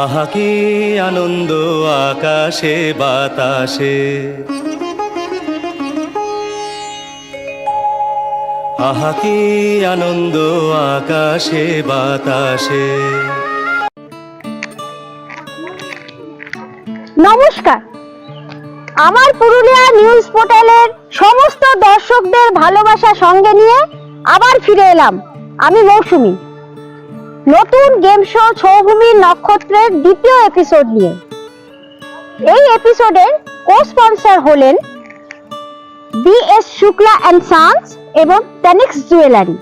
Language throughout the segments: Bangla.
আহা কি আনন্দ আকাশে বাতাসে, আহা কি আনন্দ আকাশে বাতাসে। নমস্কার, আমার পুরুলিয়া নিউজ পোর্টালের সমস্ত দর্শকদের ভালোবাসা সঙ্গে নিয়ে আবার ফিরে এলাম আমি মৌসুমী, নতুন গেম শো ছৌভূমির নক্ষত্রের দ্বিতীয় এপিসোড নিয়ে। এই এপিসোডের কো স্পন্সর হলেন BS শুক্লা অ্যান্ড সান্স এবং টেনিক্স জুয়েলারি।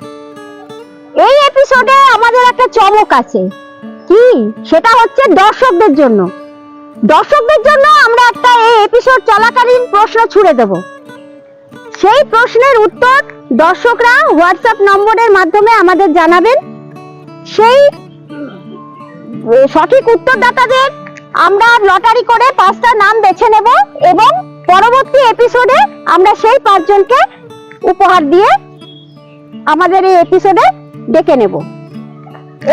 এই এপিসোডে আমাদের একটা চমক আছে, কি সেটা হচ্ছে দর্শকদের জন্য আমরা একটা এই এপিসোড চলাকালীন প্রশ্ন ছুড়ে দেব। সেই প্রশ্নের উত্তর দর্শকরা হোয়াটসঅ্যাপ নম্বরের মাধ্যমে আমাদের জানাবেন। সেই সঠিক উত্তরদাতাদের আমরা লটারি করে 5টা নাম বেছে নেব এবং পরবর্তী এপিসোডে আমরা সেই 5 জনকে উপহার দিয়ে আমাদের এই এপিসোডে ডেকে নেব।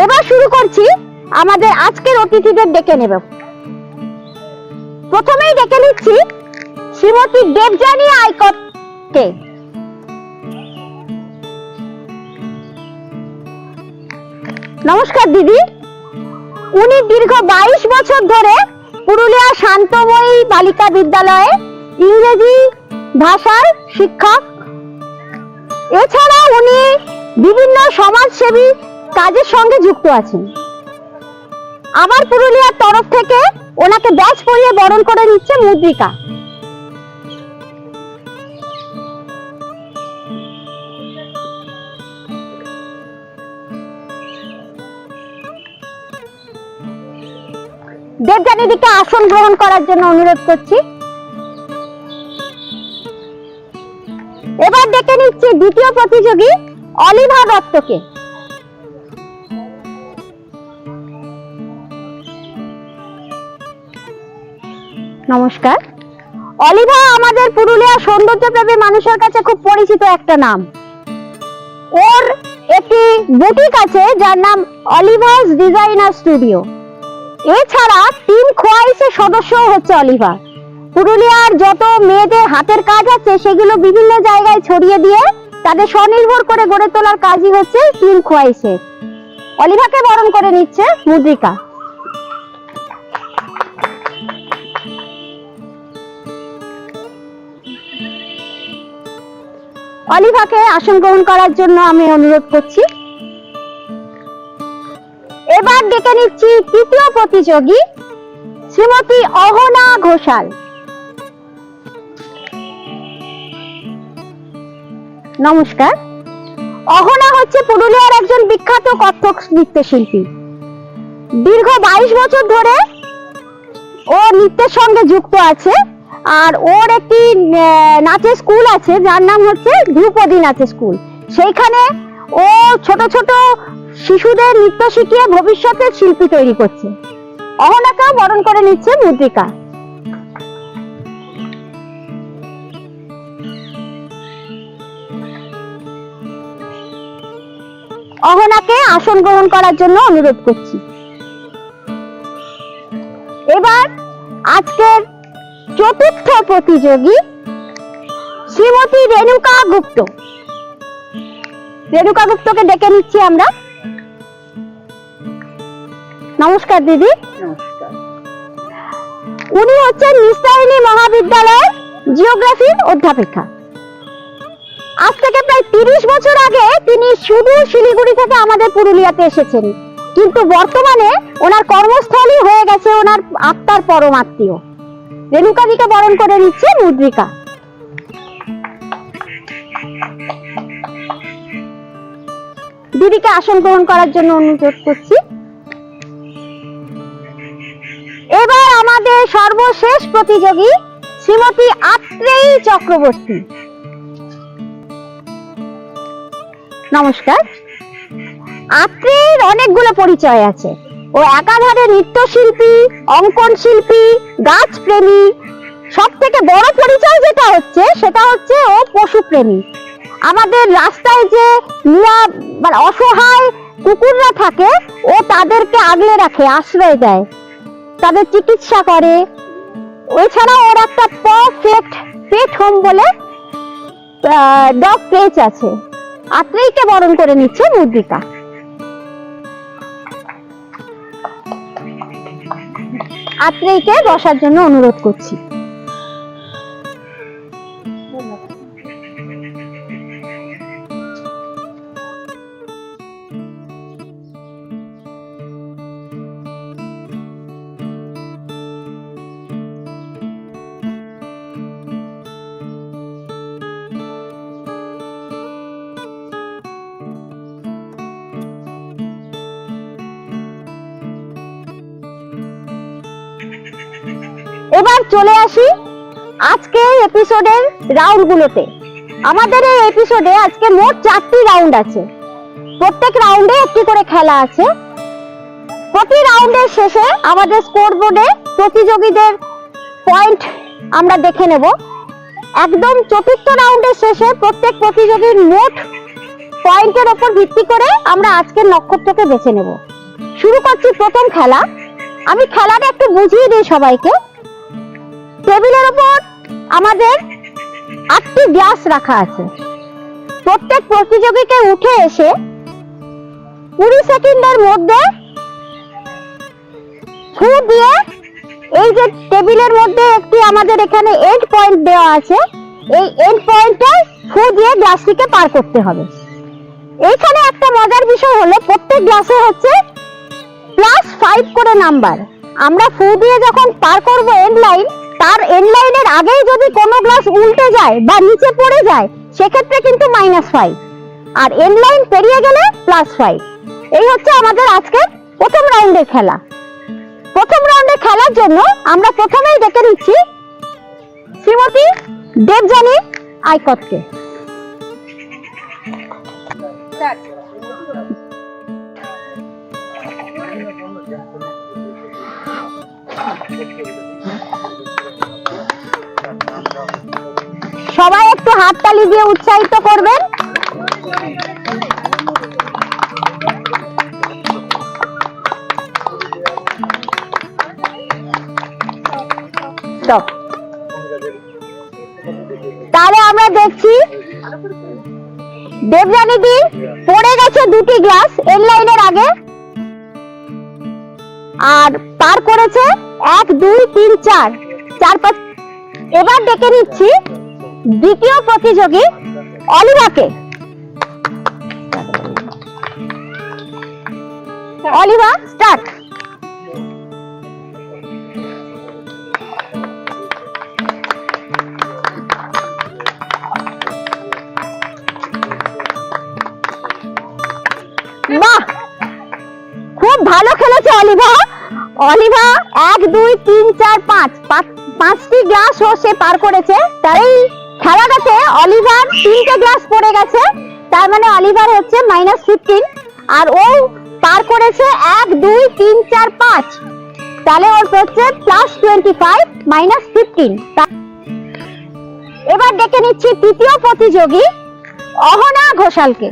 এবার শুরু করছি, আমাদের আজকের অতিথিদের ডেকে নেব। প্রথমেই ডেকে নিচ্ছি শ্রীমতী দেবযানী আইকরকে। নমস্কার দিদি। উনি দীর্ঘ 22 বছর ধরে পুরুলিয়া শান্তময়ী বালিকা বিদ্যালয়ে ইংরেজি ভাষার শিক্ষক। এছাড়া উনি বিভিন্ন সমাজসেবী কাজের সঙ্গে যুক্ত আছেন। আমার পুরুলিয়ার তরফ থেকে ওনাকে ব্যাচ পরিয়ে বরণ করে নিচ্ছে মুদ্রিকা। দেবযানীদিকে আসন গ্রহণ করার জন্য অনুরোধ করছি। এবার ডেকে নিচ্ছি দ্বিতীয় প্রতিযোগী অলিভা দত্তকে। নমস্কার। অলিভা আমাদের পুরুলিয়া সৌন্দর্যপ্রেমী মানুষের কাছে খুব পরিচিত একটা নাম। ওর একটি বুটিক আছে যার নাম অলিভাস ডিজাইনার স্টুডিও। এছাড়া টিম খোয়াইসের সদস্য হচ্ছে অলিভা। পুরুলিয়ার যত মেয়েদের হাতের কাজ আছে সেগুলো বিভিন্ন জায়গায় ছড়িয়ে দিয়ে তাদের স্বনির্ভর করে গড়ে তোলার কাজই হচ্ছে টিম খোয়াইসের। অলিভাকে বরণ করে নিচ্ছে মুদ্রিকা। অলিভাকে আসন গ্রহণ করার জন্য আমি অনুরোধ করছি। এবার ডেকে নিচ্ছি তৃতীয় প্রতিযোগী শ্রীমতী অহনা ঘোষাল। নমস্কার। অহনা হচ্ছে পুরুলিয়ার একজন বিখ্যাত কত্থক নৃত্যশিল্পী। দীর্ঘ 22 বছর ধরে ও নৃত্যের সঙ্গে যুক্ত আছে। আর ওর একটি নাচের স্কুল আছে যার নাম হচ্ছে ধ্রুপদী নাচের স্কুল। সেইখানে ও ছোট ছোট শিশুদের নৃত্য শিখিয়ে ভবিষ্যতে শিল্পী তৈরি করছে। অহনাকে বরণ করে নিচ্ছে মুদ্রিকা। অহনাকে আসন গ্রহণ করার জন্য অনুরোধ করছি। এবার আজকের চতুর্থ প্রতিযোগী শ্রীমতী রেণুকা গুপ্ত। রেণুকা গুপ্তকে ডেকে নিচ্ছি আমরা। নমস্কার দিদি। নমস্কার। উনি হচ্ছেন নিস্তারিণী মহাবিদ্যালয়ের জিওগ্রাফির অধ্যাপিকা। আজ থেকে প্রায় 30 বছর আগে তিনি শুধু শিলিগুড়ি থেকে আমাদের পুরুলিয়াতে এসেছেন, কিন্তু বর্তমানে ওনার কর্মস্থলই হয়ে গেছে ওনার আত্মার পরম আত্মীয়। রেণুকাদিকে বরণ করে নিচ্ছে মুদ্রিকা। দিদিকে আসন গ্রহণ করার জন্য অনুরোধ করছি। এবার আমাদের সর্বশেষ প্রতিযোগী শ্রীমতী আত্রেয়ী চক্রবর্তী। নমস্কার। আত্রেয়ীর অনেকগুলো পরিচয় আছে। ও একাধারে নৃত্যশিল্পী, অঙ্কন শিল্পী, গাছ প্রেমী। সব থেকে বড় পরিচয় যেটা হচ্ছে সেটা হচ্ছে ও পশুপ্রেমী। আমাদের রাস্তায় যে অসহায় কুকুররা থাকে ও তাদেরকে আগলে রাখে, আশ্রয় দেয়। তাদের চিকিৎসা করে। এছাড়া ওর একটা পারফেক্ট পেট হোম বলে ডগ ক্রেচ আছে। আত্রেয়ীকে বরণ করে নিচ্ছে মুদ্রিকা। আত্রেয়ীকে বসার জন্য অনুরোধ করছি। এবার চলে আসি আজকে এপিসোডের রাউন্ড গুলোতে। আমাদের এই এপিসোডে আজকে মোট 4টি রাউন্ড আছে। প্রত্যেক রাউন্ডে একটি করে খেলা আছে। প্রতি রাউন্ডের শেষে আমাদের স্কোর বোর্ডে প্রতিযোগীদের পয়েন্ট আমরা দেখে নেব। একদম চতুর্থ রাউন্ডের শেষে প্রত্যেক প্রতিযোগীর মোট পয়েন্টের উপর ভিত্তি করে আমরা আজকের নক্ষত্রকে বেছে নেব। শুরু করছি প্রথম খেলা। আমি খেলাটা একটু বুঝিয়ে দিই সবাইকে। টেবিলের উপর আমাদের 8টি গ্লাস রাখা আছে। প্রত্যেক প্রতিযোগীকে উঠে এসে 20 সেকেন্ডের মধ্যে ফু দিয়ে, এই যে টেবিলের মধ্যে একটি আমাদের এখানে এন্ড পয়েন্ট দেওয়া আছে, এই এন্ড পয়েন্টে ফু দিয়ে গ্লাসটিকে পার করতে হবে। এইখানে একটা মজার বিষয় হলো প্রত্যেক গ্লাসে হচ্ছে +5 করে নাম্বার। আমরা ফু দিয়ে যখন পার করব এন্ড লাইন, তার এন্ড লাইনের আগেই যদি কোনো গ্লাস উল্টে যায় বা নিচে পড়ে যায় সেক্ষেত্রে কিন্তু -5, আর এন্ড লাইন পেরিয়ে গেলে +5। এই হচ্ছে আমাদের আজকের প্রথম রাউন্ডের খেলা। প্রথম রাউন্ডে খেলার জন্য আমরা প্রথমেই ডেকে নিচ্ছি শ্রীমতী দেবযানী আইকতকে। সবাই একটু হাততালি দিয়ে উৎসাহিত করবেন। তাহলে আমরা দেখছি দেবযানী দি পড়ে গেছে 2টি গ্লাস এন্ড লাইনের আগে, আর পার করেছে 1 2 3 4 4 5। এবার ডেকে নিচ্ছি দ্বিতীয় প্রতিযোগী অলিভাকে। অলিভা, স্টার্ট। বাহ, খুব ভালো খেলেছে অলিভা। অলিভা 1 2 3 4 5 5টি গ্লাস ও সে পার করেছে। তার এই খেলাটাতে অলিভার 3টে গ্লাস পড়ে গেছে, তার মানে অলিভার হচ্ছে -15, আর ও পার করেছে 1 2 3 4 5, তাহলে ওর হচ্ছে +25 -15। এবার ডেকে নিচ্ছি তৃতীয় প্রতিযোগী অহনা ঘোষালকে।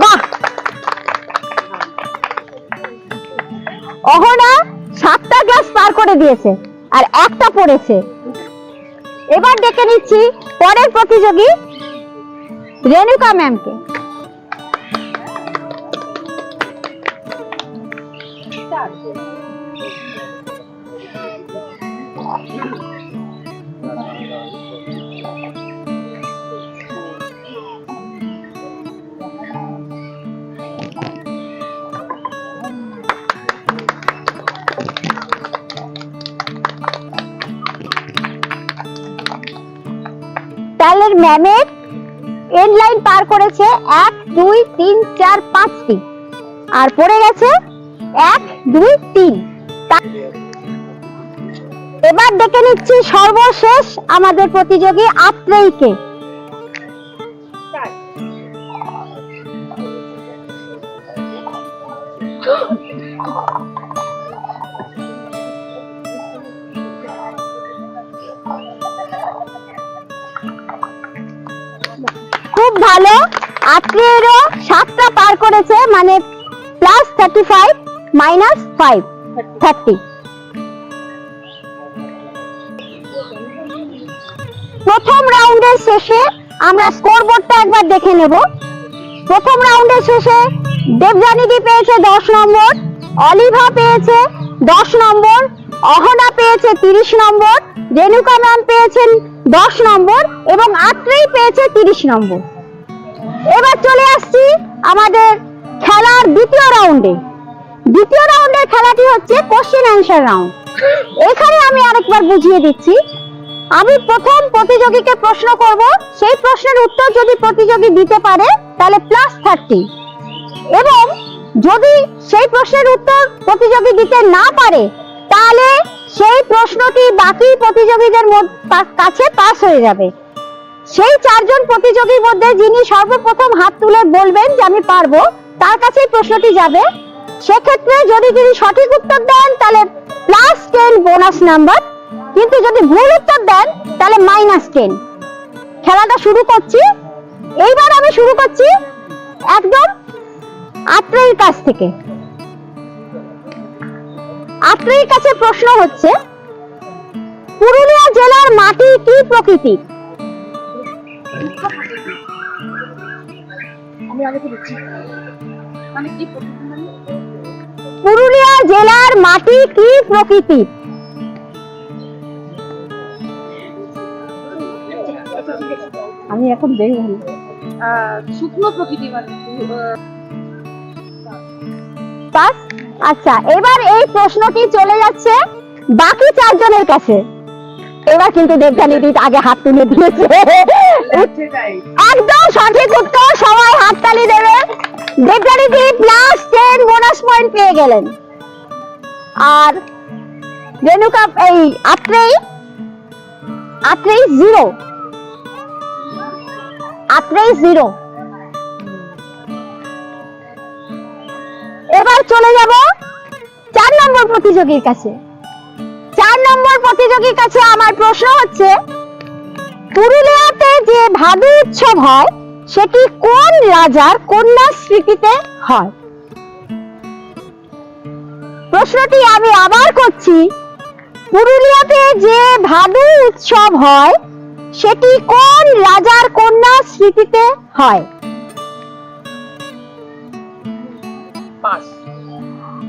বাহ, অহনা 7টা গ্লাস পার করে দিয়েছে আর একটা পড়েছে। এবার ডেকে নিচ্ছি পরের প্রতিযোগী রেণুকা ম্যামকে। তাহলে ম্যামের এন্ড লাইন পার করেছে 1 2 3 4 5টি, আর পড়ে গেছে 1 2 3। এবার দেখে নিচ্ছি সর্বশেষ আমাদের প্রতিযোগী আত্রেয়ীকে। খুব ভালো, আত্রেয়ীরও 7টা পার করেছে, মানে +35 -5 30। প্রথম রাউন্ডের শেষে আমরা স্কোর বোর্ডটা একবার দেখে নেব। প্রথম রাউন্ডের শেষে দেবযানীদি পেয়েছে 10 নম্বর, অলিভা পেয়েছে 10 নম্বর, অহনা পেয়েছে 30 নম্বর, রেণুকা ম্যাম পেয়েছেন 10 নম্বর এবং আত্রেয়ী পেয়েছে 30 নম্বর। এবার চলে আসছি আমাদের খেলার দ্বিতীয় রাউন্ডে। দ্বিতীয় রাউন্ডের খেলাটি হচ্ছে কোশ্চেন অ্যান্সার রাউন্ড। এখানে আমি আরেকবার বুঝিয়ে দিচ্ছি। আমি প্রথম প্রতিযোগীকে প্রশ্ন করব, সেই প্রশ্নের উত্তর যদি প্রতিযোগী দিতে পারে তাহলে +30, এবং যদি সেই প্রশ্নের উত্তর প্রতিযোগী দিতে না পারে তাহলে সেই প্রশ্নটি বাকি প্রতিযোগীদের কাছে পাস হয়ে যাবে। সেই 4 জন প্রতিযোগীর মধ্যে যিনি সর্বপ্রথম হাত তুলে বলবেন যে আমি পারবো, তার কাছেই প্রশ্নটি যাবে। সেক্ষেত্রে যদি তিনি সঠিক উত্তর দেন তাহলে +10 বোনাস নাম্বার, কিন্তু যদি ভুল উত্তর দেন তাহলে -10। খেলাটা শুরু করছি। এইবার আমি শুরু করছি একদম আত্রেয়ীর কাছ থেকে। আত্রেয়ীর কাছে প্রশ্ন হচ্ছে, পুরুলিয়া জেলার মাটি কি প্রকৃতি? পুরুলিয়া জেলার মাটি কি প্রকৃতি? আমি এখন দেখব শুকনো প্রকৃতি, মানে পাস। আচ্ছা, এবার এই প্রশ্নটি চলে যাচ্ছে বাকি 4 জনের কাছে। এবার কিন্তু দেবযানীদি আগে হাত তুলে দিয়েছে। একদম সঠিক উত্তর, সবাই হাততালি দেবে। দেবযানীদি +10 বোনাস পয়েন্ট পেয়ে গেলেন। আর রেণুকা এই আত্রেয়ী 0। আত্রেয়ী 0। এবার চলে যাব 4 নম্বর প্রতিযোগীর কাছে। 4 নম্বর প্রতিযোগীর কাছে আমার প্রশ্ন হচ্ছে, পুরুলিয়াতে যে ভাদু উৎসব হয় সেটি কোন রাজার কন্যার স্মৃতিতে হয়? প্রশ্নটি আমি আবার করছি, পুরুলিয়াতে যে ভাদু উৎসব হয় সেটি কোন রাজার কন্যার স্মৃতিতে হয়?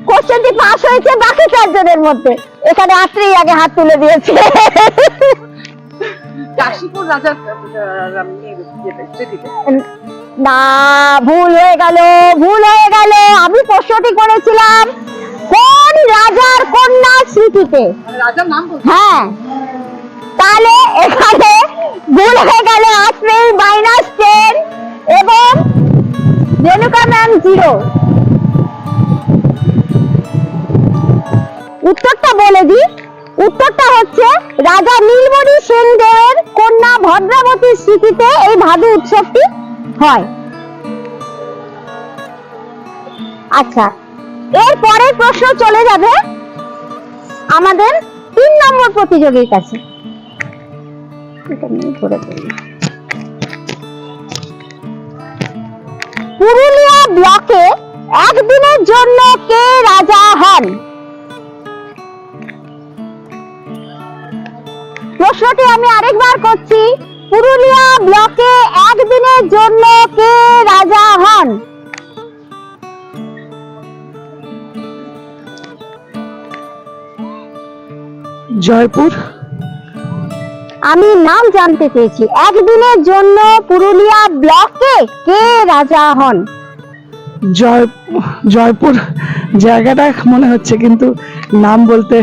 কোশ্চেনটি পাস হয়েছে বাকি 4 জনের মধ্যে। এখানে আত্রেয়ী আগে হাত তুলে দিয়েছে। কাশীপুর রাজার না, ভুল হয়ে গেল, ভুল হয়ে গেল। আমি প্রশ্নটি করেছিলাম কোন রাজার কন্যার স্মৃতিতে। রাজার নাম বলছি। হ্যাঁ, তাহলে এখানে ভুল হয়ে গেল। আত্রেয়ী -10 এবং রেণুকা ম্যাম 0। উত্তরটা বলে দিই, উত্তরটা হচ্ছে রাজা নীলমণি সেনদেবের কন্যা ভদ্রাবতীর স্মৃতিতে এই ভাদু উৎসবটি হয়। আচ্ছা, এর পরের প্রশ্ন চলে যাবে আমাদের 3 নম্বর প্রতিযোগীর কাছে। পুরুলিয়া ব্লকে একদিনের জন্য কে রাজা হন? প্রশ্নটি আমি আরেকবার করছি, পুরুলিয়া ব্লকে একদিনের জন্য কে রাজা হন? জয়পুর। আমি নাম জানতে চেয়েছি। একদিনের জন্য পুরুলিয়া ব্লকে কে রাজা হন? জয়পুর জায়গাটা মনে হচ্ছে, কিন্তু নাম বলতে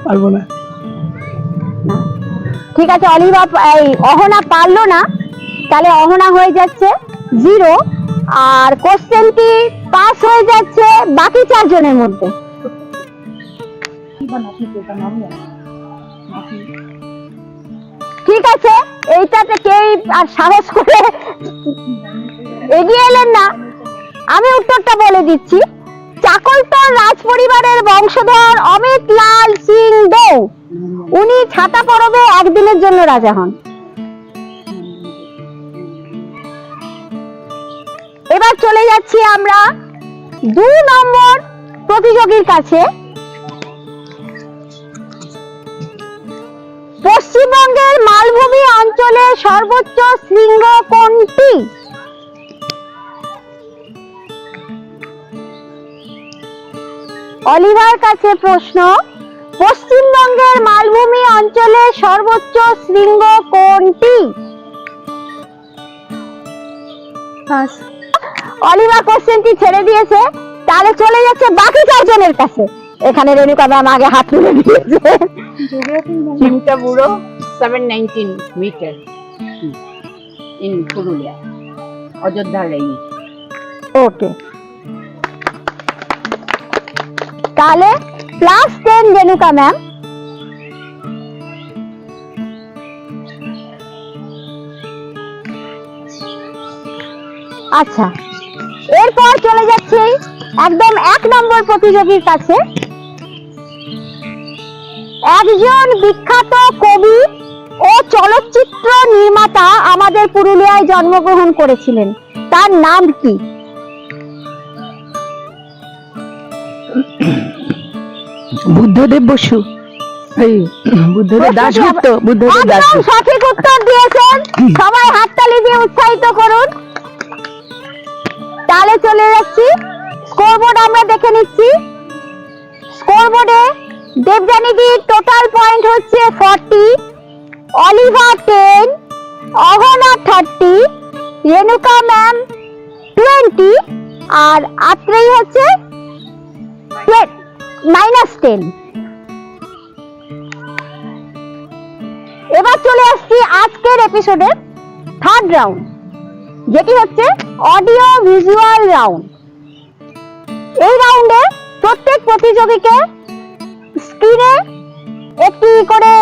পারবো না। ঠিক আছে, অলিভা অহনা পারলো না, তাহলে অহনা হয়ে যাচ্ছে 0 আর কোশ্চেনটি পাস হয়ে যাচ্ছে বাকি 4 জনের মধ্যে। বা নাতি কোটা নাম জানি না। নাতি ঠিক আছে, এইটাতে কেউ আর সাহস করে এগিয়ে এলেন না। আমি উত্তরটা বলে দিচ্ছি। চাকলতর রাজ পরিবারের বংশধর অমিত লাল সিং দে, উনি ছাতা পরবে একদিনের জন্য রাজা হন। এবার চলে যাচ্ছি আমরা 2 নম্বর প্রতিযোগীর কাছে। পশ্চিমবঙ্গের মালভূমি অঞ্চলে সর্বোচ্চ শৃঙ্গ কোনটি? অলিভার কাছে প্রশ্ন, পশ্চিমবঙ্গের মালভূমি অঞ্চলে সর্বোচ্চ শৃঙ্গ কোনটি? অলিভার কোশ্চেনটি ছেড়ে দিয়েছে, তাহলে চলে যাচ্ছে বাকি 4 জনের কাছে। এখানে রেণুকা ম্যাম আগে হাত তুলে দিয়েছে। Chimtaburo 719 metre in Purulia, Ayodhya range. Okay, তাহলে +10 রেণুকা ম্যাম। আচ্ছা, এরপর চলে যাচ্ছি একদম 1 নম্বর প্রতিযোগীর কাছে। একজন বিখ্যাত কবি ও চলচ্চিত্র নির্মাতা আমাদের পুরুলিয়ায় জন্মগ্রহণ করেছিলেন, তার নাম কি? বুদ্ধদেব বসু, এই বুদ্ধদেব দাশগুপ্ত, বুদ্ধদেব একদম দাশগুপ্ত। সঠিক উত্তর দিয়েছেন, সবাই হাততালি দিয়ে উৎসাহিত করুন। তাহলে চলে যাচ্ছি স্কোরবোর্ড, আমরা দেখে নিচ্ছি। স্কোরবোর্ডে দেবযানীদির টোটাল পয়েন্ট হচ্ছে 40, অলিভার 10, অহনা 30, রেণুকা ম্যাম 20 আর আত্রেই হচ্ছে -10। এবার চলে আসছি আজকের এপিসোডের 3rd রাউন্ড, যেটি হচ্ছে অডিও ভিজুয়াল রাউন্ড। এই রাউন্ডে প্রত্যেক প্রতিযোগীকে স্ক্রিনে একটি করে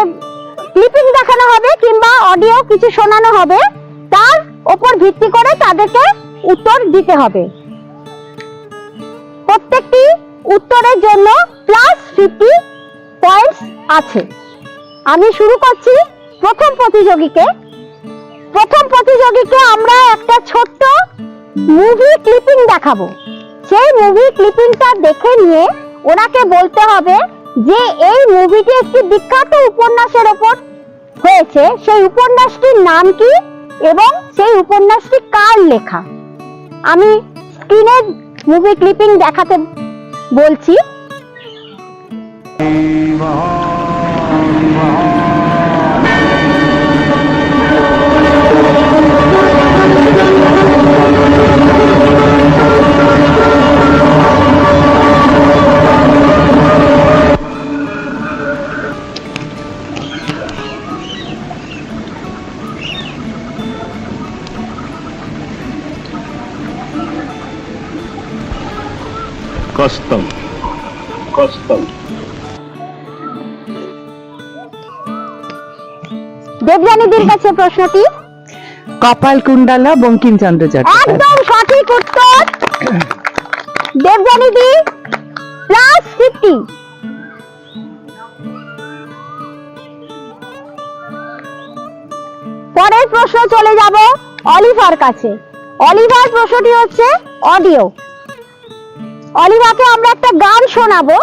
ক্লিপিং দেখানো হবে কিংবা অডিও কিছু শোনানো হবে, তার উপর ভিত্তি করে তাদেরকে উত্তর দিতে হবে। প্রত্যেকটি উত্তরের জন্য +50 পয়েন্টস আছে। আমি শুরু করছি প্রথম প্রতিযোগীকে। প্রথম প্রতিযোগীকে আমরা একটা ছোট্ট মুভি ক্লিপিং দেখাবো। সেই মুভি ক্লিপিংটা দেখে নিয়ে ওনাকে বলতে হবে যে এই মুভিটি একটি বিখ্যাত উপন্যাসের উপর হয়েছে, সেই উপন্যাসটির নাম কি এবং সেই উপন্যাসটি কার লেখা। আমি স্ক্রিনে মুভি ক্লিপিং দেখাতে বলছি। কষ্টম। দেবযানীদির কাছে প্রশ্নটি। কপাল কুণ্ডলা বঙ্কিমচন্দ্র চট্টোপাধ্যায়। একদম সঠিক উত্তর। দেবযানীদি +50। পরের প্রশ্ন চলে যাব অলিভার কাছে। অলিভার প্রশ্নটি হচ্ছে অডিও। অলিভারকে আমরা একটা গান শোনাবো।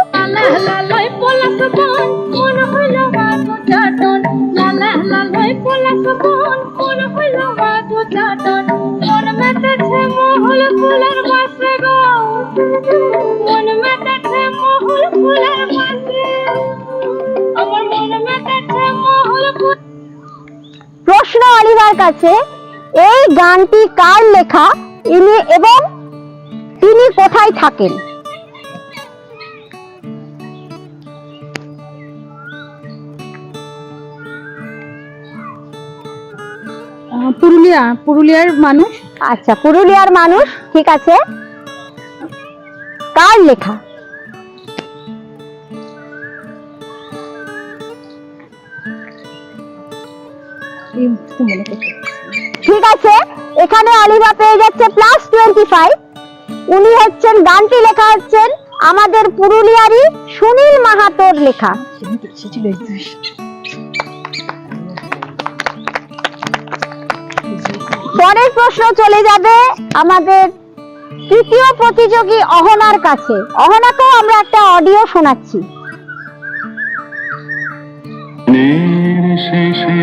প্রশ্ন অলিভার কাছে, এই গানটি কার লেখা এবং তিনি কোথায় থাকেন? পুরুলিয়ার মানুষ। আচ্ছা, পুরুলিয়ার মানুষ, ঠিক আছে। কার লেখা? এই মুহূর্তে মনে করতে পারছি না। ঠিক আছে, এখানে অলিভা পেয়ে যাচ্ছে +25। উনি হচ্ছেন, গানটি লেখা হচ্ছেন আমাদের পুরুলিয়ারই সুনীল মাহাতোর লেখা। সেছিল পরের প্রশ্ন চলে যাবে আমাদের তৃতীয় প্রতিযোগী অহনার কাছে। অহনাকেও আমরা একটা অডিও শোনাচ্ছি। শেষে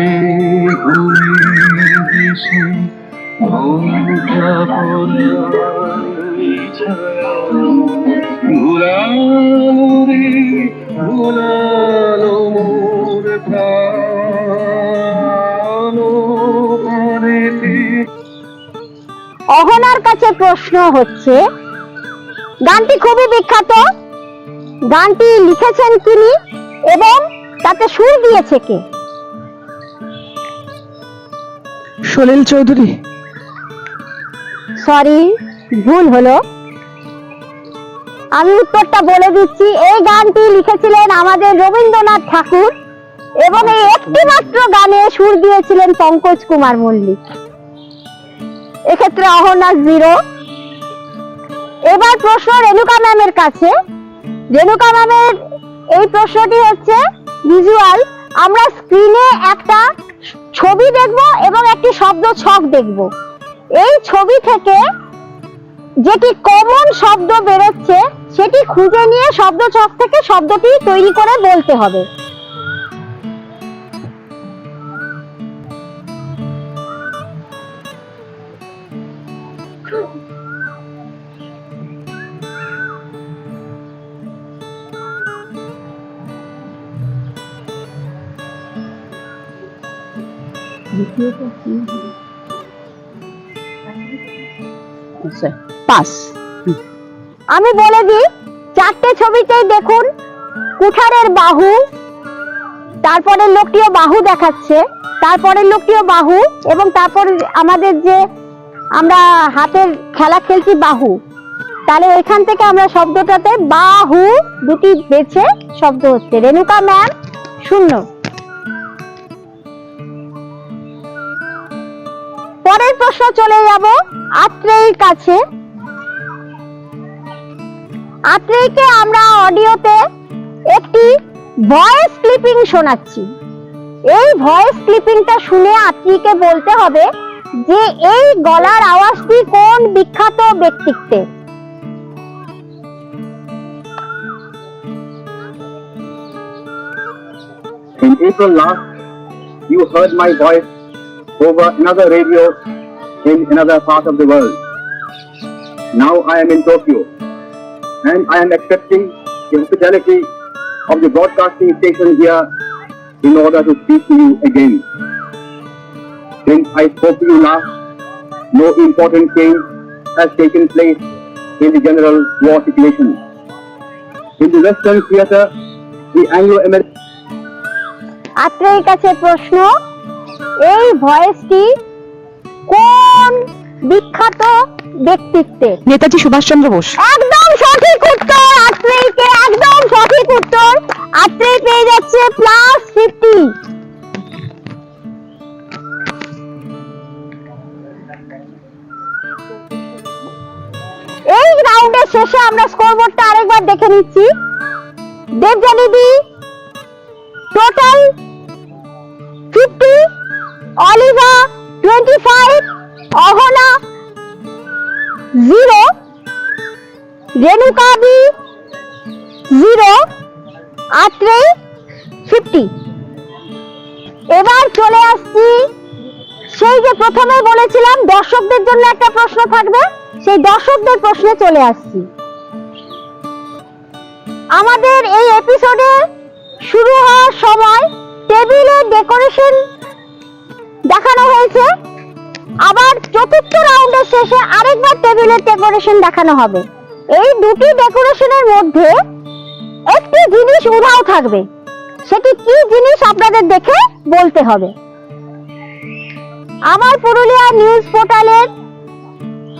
অহনার কাছে প্রশ্ন হচ্ছে, গানটি খুবই বিখ্যাত, গানটি লিখেছেন তিনি এবং তাতে সুর দিয়েছে কে? সলিল চৌধুরী। সরি, ভুল হলো। আমি উত্তরটা বলে দিচ্ছি। এই গানটি লিখেছিলেন আমাদের রবীন্দ্রনাথ ঠাকুর এবং এই একটি মাত্র গানে সুর দিয়েছিলেন পঙ্কজ কুমার মল্লিক। এক্ষেত্রে অহনা 0। এবার প্রশ্ন রেণুকা ম্যামের কাছে। রেণুকা ম্যামের এই প্রশ্নটি হচ্ছে ভিজুয়াল। আমরা স্ক্রিনে একটা ছবি দেখব এবং একটি শব্দ ছক দেখব। এই ছবি থেকে যেটি কমন শব্দ বেরোচ্ছে সেটি খুঁজে নিয়ে শব্দ ছক থেকে শব্দটি তৈরি করে বলতে হবে। পাস। আমি বলে দিই, 4টে ছবিতেই দেখুন কুঠারের বাহু, তারপরের লোকটিও বাহু দেখাচ্ছে, তারপরের লোকটিও বাহু, এবং তারপর আমাদের যে আমরা হাতের খেলা খেলছি বাহু। তাহলে এখান থেকে আমরা শব্দটাতে বাহু দুটি বেছে শব্দ হচ্ছে। রেণুকা ম্যাম 0। পরের প্রশ্ন চলে যাব আত্রেয়ীর কাছে। আত্রেয়ীকে আমরা অডিওতে একটি ভয়েস ক্লিপিং শোনাচ্ছি। এই ভয়েস ক্লিপিংটা শুনে আত্রেয়ীকে বলতে হবে যে এই গলার আওয়াজটি কোন বিখ্যাত ব্যক্তিত্বের। In April last, you heard my voice over another radio in another part of the world. Now I am in Tokyo, and I am accepting the hospitality of the broadcasting station here in order to speak to you again. Since I spoke to you last, no important change has taken place in the general war situation. In the Western theatre, the Anglo-American আত্রেয়ীর কাছে প্রশ্ন, এই ভয়েসটি কোন বিখ্যাত ব্যক্তিত্বের? নেতাজি সুভাষচন্দ্র বোস। একদম সঠিক উত্তর আত্রেয়ীকে, একদম সঠিক উত্তর। আত্রেয়ী পেয়ে যাচ্ছে +50। এই রাউন্ডের শেষে আমরা স্কোরবোর্ডটা আরেকবার দেখে নিচ্ছি। দেবজানিদি টোটাল 50, অলিভা 25, অহনা 0, রেণুকা বি 0, আত্রেয়ী 50। এবার চলে আসছি, সেই যে প্রথমে বলেছিলাম দর্শকদের জন্য একটা প্রশ্ন থাকবে, সেই দর্শকদের প্রশ্নে চলে আসছি। আমাদের এই এপিসোডে শুরু হওয়ার সময় টেবিলের ডেকোরেশন দেখানো হয়েছে, আবার চতুর্থ রাউন্ডের শেষে আরেকবার টেবিলের ডেকোরেশন দেখানো হবে। এই দুটি ডেকোরেশনের মধ্যে একটি জিনিস উধাও থাকবে, সেটি কি জিনিস আপনাদের দেখে বলতে হবে। আমার পুরুলিয়া নিউজ পোর্টালের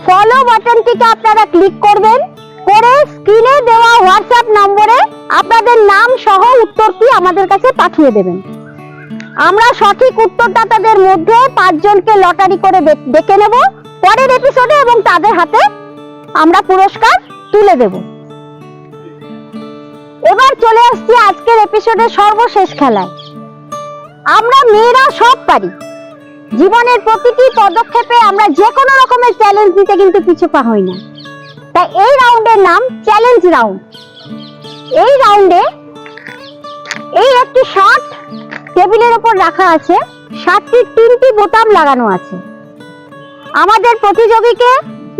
ফলো বাটনটিকে আপনারা ক্লিক করবেন, করে স্ক্রিনে দেওয়া হোয়াটসঅ্যাপ নম্বরে আপনাদের নাম সহ উত্তরটি আমাদের কাছে পাঠিয়ে দেবেন। আমরা সঠিক উত্তরদাতাদের মধ্যে 5 জনকে লটারি করে ডেকে নেব পরের এপিসোডে এবং তাদের হাতে আমরা পুরস্কার তুলে দেব। এবার চলে আসছি আজকের এপিসোডের সর্বশেষ খেলায়। আমরা মেয়েরা সব পারি, জীবনের প্রতিটি পদক্ষেপে আমরা যে কোনো রকমের চ্যালেঞ্জ দিতে কিন্তু পিছু পা হই না। তাই এই রাউন্ডের নাম চ্যালেঞ্জ রাউন্ড। এই রাউন্ডে এই একটি শার্ট টেবিলের উপর রাখা আছে, শার্টটির 3টি বোতাম লাগানো আছে। আমাদের প্রতিযোগীকে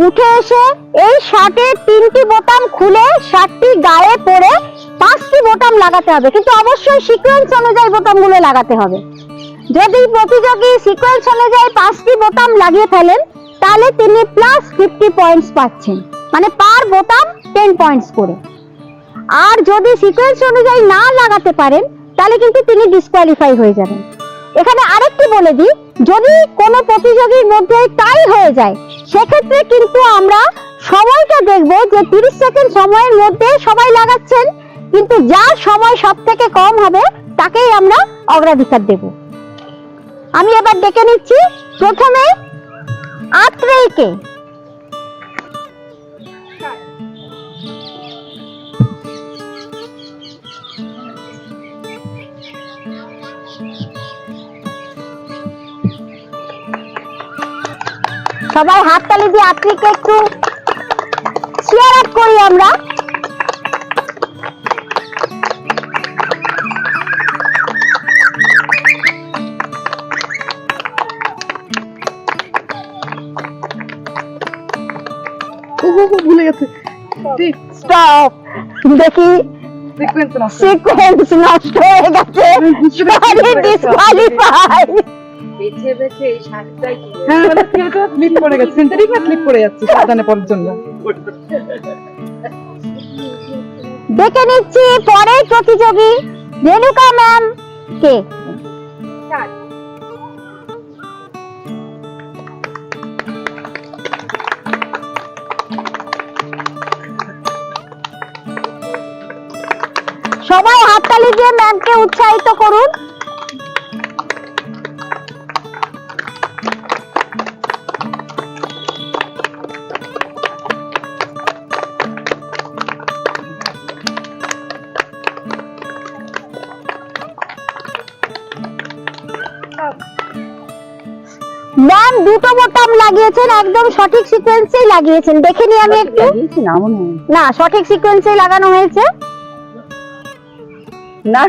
উঠে এসে এই শার্টের 3টি বোতাম খুলে শার্টটি গায়ে পরে 5টি বোতাম লাগাতে হবে, কিন্তু অবশ্যই সিকোয়েন্স অনুযায়ী বোতামগুলো লাগাতে হবে। যদি প্রতিযোগী সিকোয়েন্স অনুযায়ী 5টি বোতাম লাগিয়ে ফেলেন তাহলে তিনি +50 পয়েন্টস পাচ্ছেন, মানে পার বোতাম 10 পয়েন্টস করে। আর যদি সিকোয়েন্স অনুযায়ী না লাগাতে পারেন তাহলে কিন্তু তিনি ডিসকোয়ালিফাই হয়ে যাবেন। এখানে আরেকটি বলে দিই, যদি কোনো প্রতিযোগীর মধ্যে টাই হয়ে যায় সেক্ষেত্রে কিন্তু আমরা সময়টা দেখব যে 30 সেকেন্ড সময়ের মধ্যে সবাই লাগাচ্ছেন, কিন্তু যার সময় সব থেকে কম হবে তাকেই আমরা অগ্রাধিকার দেব। আমি এবার ডেকে নিচ্ছি প্রথমে আত্রেয়কে। সবাই হাততালি দিয়ে আত্রিকে একটু চেয়ার আপ করি আমরা। ভুলে গেছে। স্টপ, দেখি সিকোয়েন্স নষ্ট হয়ে গেছে, ডিসকোয়ালিফাই। বেছে বেছে এই শার্টটাই হ্যাঁ, মানে এটা স্লিপ করে গেছে, সেন্টারিং স্লিপ করে যাচ্ছে সাবধানে পড়ার জন্য। দেখে নিচ্ছি পরের প্রতিযোগী রেণুকা ম্যাম কে। সবাই হাততালি দিয়ে ম্যামকে উৎসাহিত করুন। ম্যাম দুটো বোতাম লাগিয়েছেন, একদম সঠিক সিকোয়েন্সেই লাগিয়েছেন। দেখে নি আমি একটু, না সঠিক সিকোয়েন্সেই লাগানো হয়েছে। না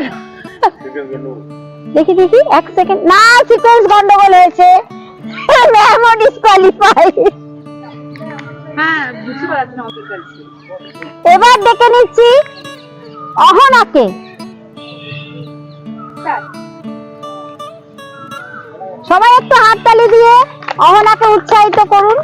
দেখি দেখি 1 সেকেন্ড, না সিকোয়েন্স গন্ডগোল হয়েছে, ম্যাম ডিসকোয়ালিফাই। হ্যাঁ বুঝতে পারছি না কি করছি। এবার ডেকে নিচ্ছি অহনাকে। সবাই একটু হাততালি দিয়ে অহনাকে উৎসাহিত করুন।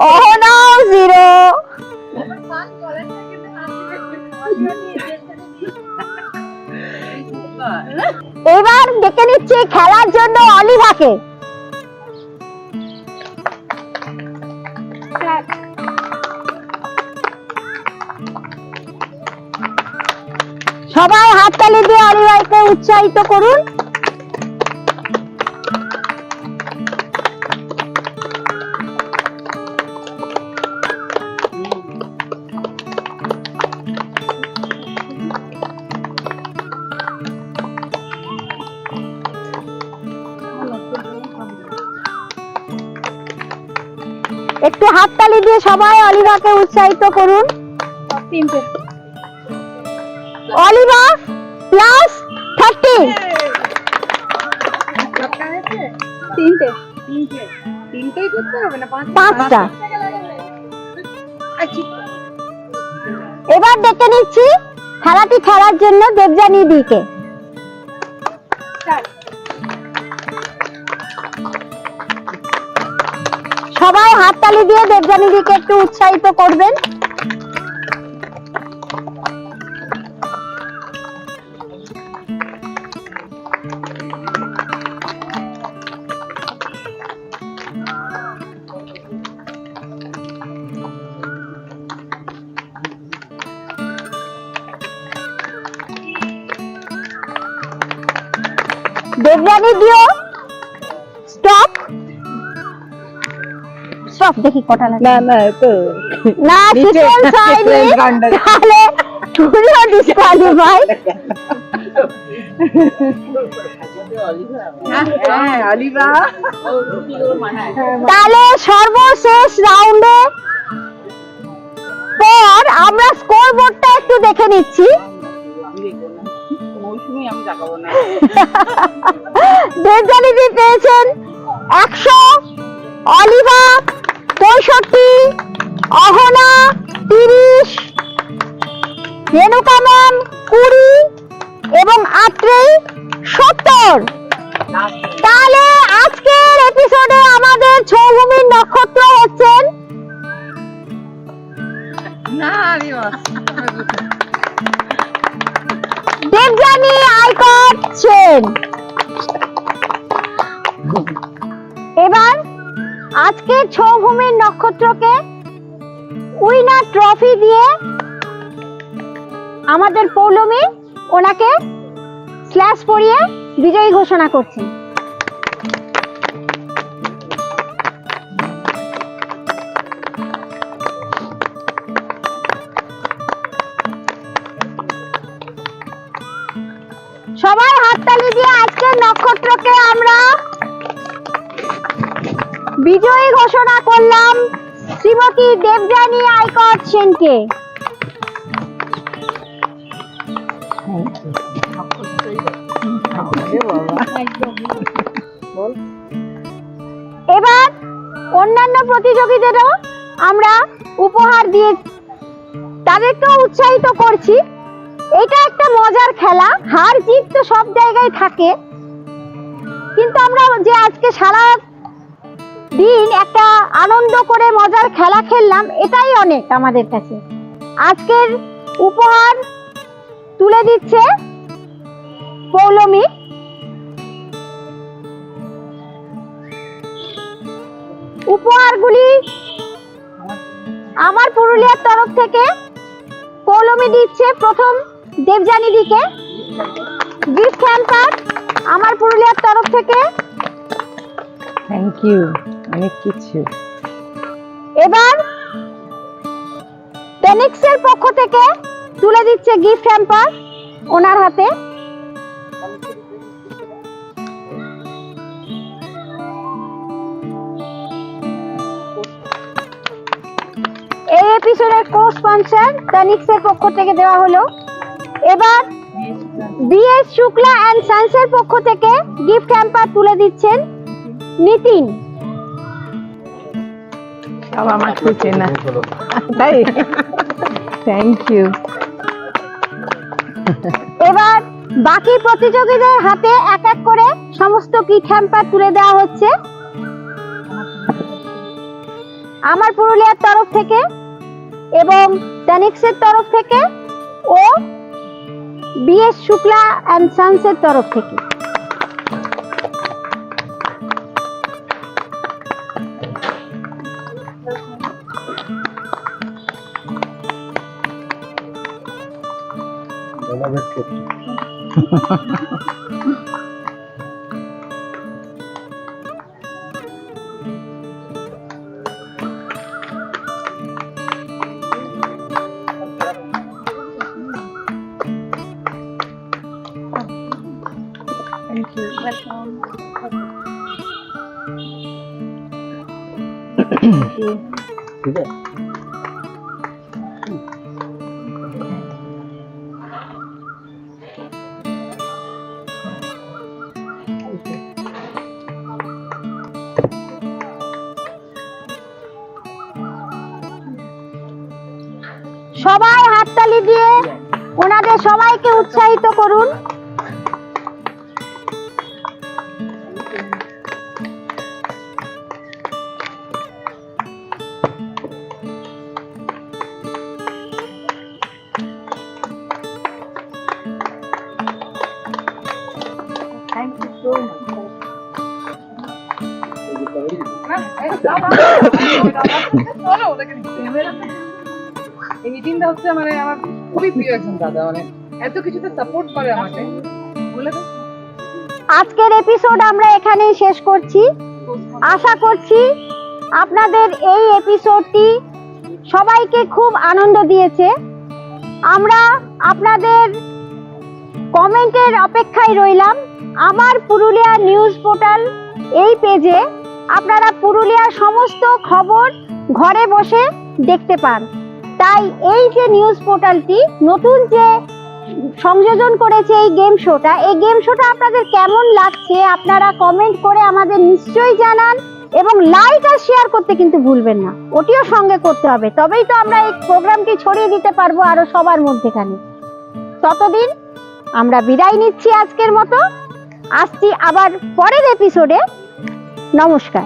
অহনা 0। এবার ডেকে নিচ্ছি খেলার জন্য অলিভাকে। সবাই হাততালি দিয়ে অলিভাকে উৎসাহিত করুন। একটু হাততালি দিয়ে সবাই অলিভাকে উৎসাহিত করুন। অলিভা +30। তিনটেই করতে হবে না 5টা। এবার ডেকে নিচ্ছি খেলাটি খেলার জন্য দেবযানী দিকে। সবাই হাততালি দিয়ে দেবযানীদিকে একটু উৎসাহিত করবেন। দেবযানীদিও স্টপ স্টপ, দেখি কটা লাগে। না না তো না নিচে সিকোয়েন্স হয়নি, গান্ডার। তাহলে তুমিও ডিসকোয়ালিফাই। হ্যাঁ অলিভা তাহলে সর্বশেষ রাউন্ডে পর আমরা স্কোর বোর্ডটা একটু দেখে নিচ্ছি। মৌসুমি আমি তাকাবো না। দেবযানীদি পেয়েছেন 100, অলিভা 65, অহনা 30, রেণুকা ম্যাম 20 এবং আত্রেই 70। তাহলে আজকের এপিসোডে আমাদের ছৌভূমির নক্ষত্র হচ্ছেন না আমি দেবযানী আইকট সেন। এবার আজকের ছৌভূমির নক্ষত্রকে উইনার ট্রফি দিয়ে আমাদের পৌলমী ওনাকে স্ল্যাশ পরিয়ে বিজয়ী ঘোষণা করছেন। সবাই হাততালি দিয়ে আজকের নক্ষত্রকে আমরা বিজয়ী ঘোষণা করলাম শ্রীমতী দেবযানী আইকট সেনকে। এবার অন্যান্য প্রতিযোগীদেরও আমরা উপহার দিয়ে তাদেরকেও উৎসাহিত করছি। এটা একটা মজার খেলা, হার জিত তো সব জায়গায় থাকে, কিন্তু আমরা যে আজকে সারা দিন একটা আনন্দ করে মজার খেলা খেললাম, এটাই অনেক আমাদের কাছে। আজকের উপহার তুলে দিচ্ছে পৌলমী। উপহারগুলি আমার পুরুলিয়ার তরফ থেকে পৌলমী দিচ্ছে প্রথম দেবযানীদিকে গিফট হ্যাম্পার আমার পুরুলিয়ার তরফ থেকে। থ্যাংক ইউ অনেক কিছু। এবার টেনিক্সের পক্ষ থেকে তুলে দিচ্ছে গিফট হ্যাম্পার ওনার হাতে। এই এপিসোডের কো স্পন্সর টেনিক্সের পক্ষ থেকে দেওয়া হলো। এবার বিএস শুক্লা এন্ড সানসের পক্ষ থেকে গিফট হ্যাম্পার তুলে দিচ্ছেন নিতিন। সব আমার খুশি না তাই থ্যাংক ইউ। এবার বাকি প্রতিযোগীদের হাতে এক এক করে সমস্ত কিট হ্যাম্পার তুলে দেওয়া হচ্ছে আমার পুরুলিয়ার তরফ থেকে এবং টেনিক্সের তরফ থেকে ও বিএস শুক্লা এন্ড সানসের তরফ থেকে। ठीक है। সবাই হাততালি দিয়ে ওনাদের সবাইকে উৎসাহিত করুন। এই নিতিনদা হচ্ছে মানে আমার খুবই প্রিয় একজন দাদা, মানে এত কিছুতে সাপোর্ট করে আমাকে। বলে দাও। আজকের এপিসোড আমরা এখানেই শেষ করছি। আশা করছি আপনাদের এই এপিসোডটি সবাইকে খুব আনন্দ দিয়েছে। আমরা আপনাদের কমেন্টের অপেক্ষায় রইলাম। আমার পুরুলিয়া নিউজ পোর্টাল এই পেজে আপনারা পুরুলিয়ার সমস্ত খবর ঘরে বসে দেখতে পান। তাই এই যে নিউজ পোর্টালটি নতুন যে সংযোজন করেছে এই গেম শোটা, এই গেম শোটা আপনাদের কেমন লাগছে আপনারা কমেন্ট করে আমাদের নিশ্চয়ই জানান, এবং লাইক আর শেয়ার করতে কিন্তু ভুলবেন না, ওটিও সঙ্গে করতে হবে, তবেই তো আমরা এই প্রোগ্রামটি ছড়িয়ে দিতে পারবো আরো সবার মধ্যেখানে। ততদিন আমরা বিদায় নিচ্ছি আজকের মতো। আসছি আবার পরের এপিসোডে। নমস্কার।